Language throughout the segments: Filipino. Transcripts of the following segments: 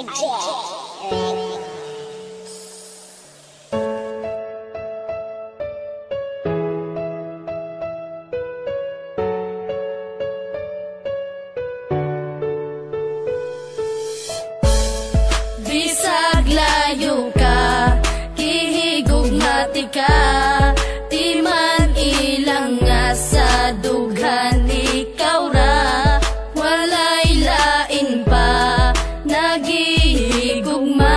Bisag layo ka, kihigugmati ka, di man ilang nga sa dughan ikaw ra, walay lain pa, nagihigugma,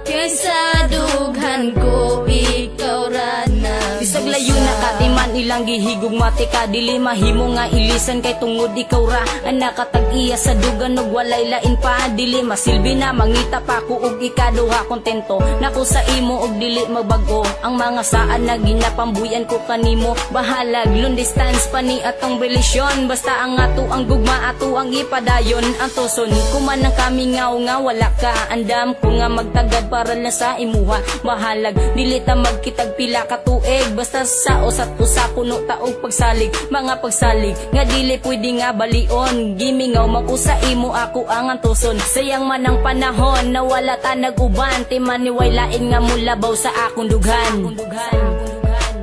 kaysa dughan ko ikaw ra na. Bisag layo na ka, di man ilang gihigugmati ka, dili mahimo nga ilisan kay tungod ikaw ra, ang nakatag-iya sa dugan ug walay lain pa, dili masilbi na mangita pa ko ug ikaduha kontento nako sa imo ug dili magbago ang mga saan na ginapambuyan ko kanimo, bahalag long distance pa ni atong relasyon, basta ang ato ang gugma ato ang ipadayon, ang tuson kuman ang kami nga wala ka, andam ko nga magtagad para na sa imuha, bahalag dili ta magkitag pila ka tuig, basta sa usat usa puno taog pagsalig, mga pagsalig nga dili pwede nga balion, gimingaw makusa imo ako ang antuson, sayang man ang panahon na wala ta nag-uban, timan ni way lain nga mulabaw sa akong dughan.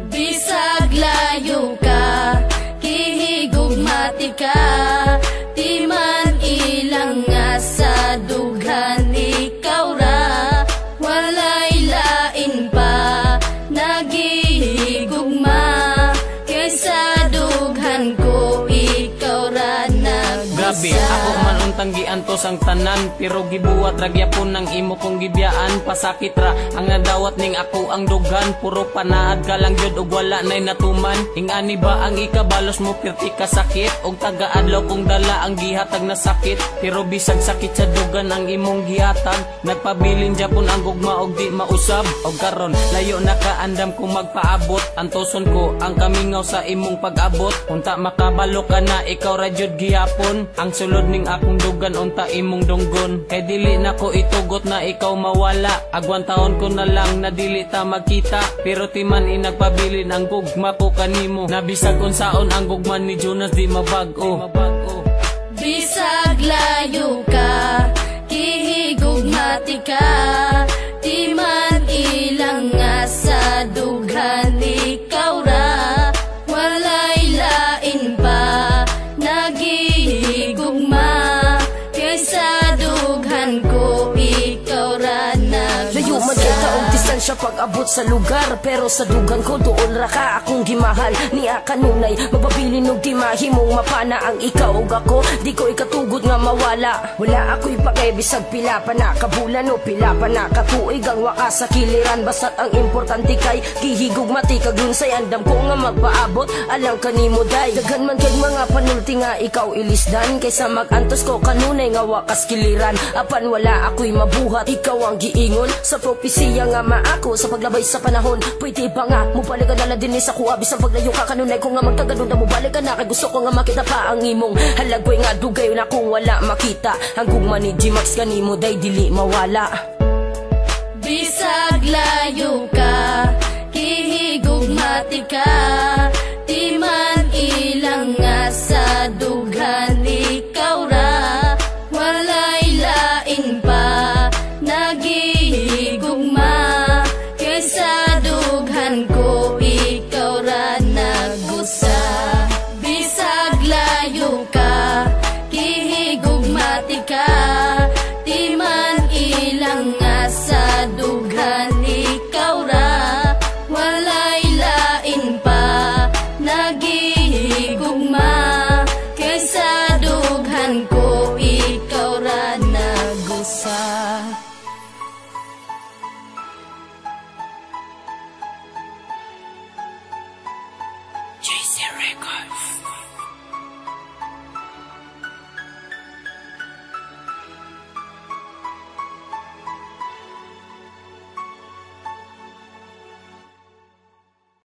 Bisag layo ka, kihigugmati ka, di man ilang nga sa dughan ikaw ra, walay lain pa, nagihigugma, kaysa dughan ko ikaw ra na. Grabe, ako man untang giantos ang tanan, pero gibuhat ragyapon ng imo kong gibiyaan, pasakit ra ang nadawat ning ako ang dugan, puro panaad ka lang jud ug wala nay natuman, ingani ba ang ikabalos mo pirti ka sakit, og taga-adlaw kong dala ang gihatag na sakit, pero bisag sakit sa dugan ang imong gihatag, nagpabilin japon ang gugma og di mausab, og karon layo na kaandam kung magpaabot, antoson ko ang kamingaw sa imong pag-abot, unta makabalo ka na ikaw ra jud gihapon, ang sulod ning akong dugan unta imong dunggon, kay dili na ko itugot na ikaw mawala, agwan taon ko na lang na dili ta magkita, pero timan inagpabilin ang gugma ko kanimo, nabisag unsaon ang gugma ni Jonas di mabag-o. Bisag layo ka, kihigugmati ka, di man ilang nga sa dughan ikaw ra, walay lain pa, nagihigugma, kaysa dughan ko ikaw ra na. Layo man kita og distansya pag-abot sa lugar, pero sa dugan ko doon ra ka akong gimahal, niya kanunay magpabilin og di mahimong mapana ang ikaw ug ako, di ko ikatugod nga mawala, wala ako'y pakebisag pila pa na kabulan o pila pa na katuig ang wakas sa kiliran, basta't ang importante kay gihigugmati kag lunsay, andam ko nga magpaabot alang kanimo day, daghan man kay mga panulti nga ikaw ilisdan, kaysa magantos ko kanunay nga wakas kiliran, apan wala ako'y mabuhat, ikaw ang giingon sa propesiya nga maako sa paglabay sa panahon, pwede ba nga mubalik ka dala din sa kuha, bisang paglayo ka kanunay ko nga magtagadon na mubalik ka na, kay gusto ko nga makita pa ang imong halagway nga dugay na kung wala makita, ang gugma ni G-Max kanimo day dili mawala. Bisag layo ka, kihigugmati ka, di man ilang nga sa dughan ikaw ra, walay lain pa, nagihigugma, kaysa dughan ko ikaw ra nagusa. Bisag layo ka, kihigugmati ka, di man ilang nga sa dughan ikaw ra, walay lain pa, nagihigugma, kaysa dughan ko ikaw ra nagusa.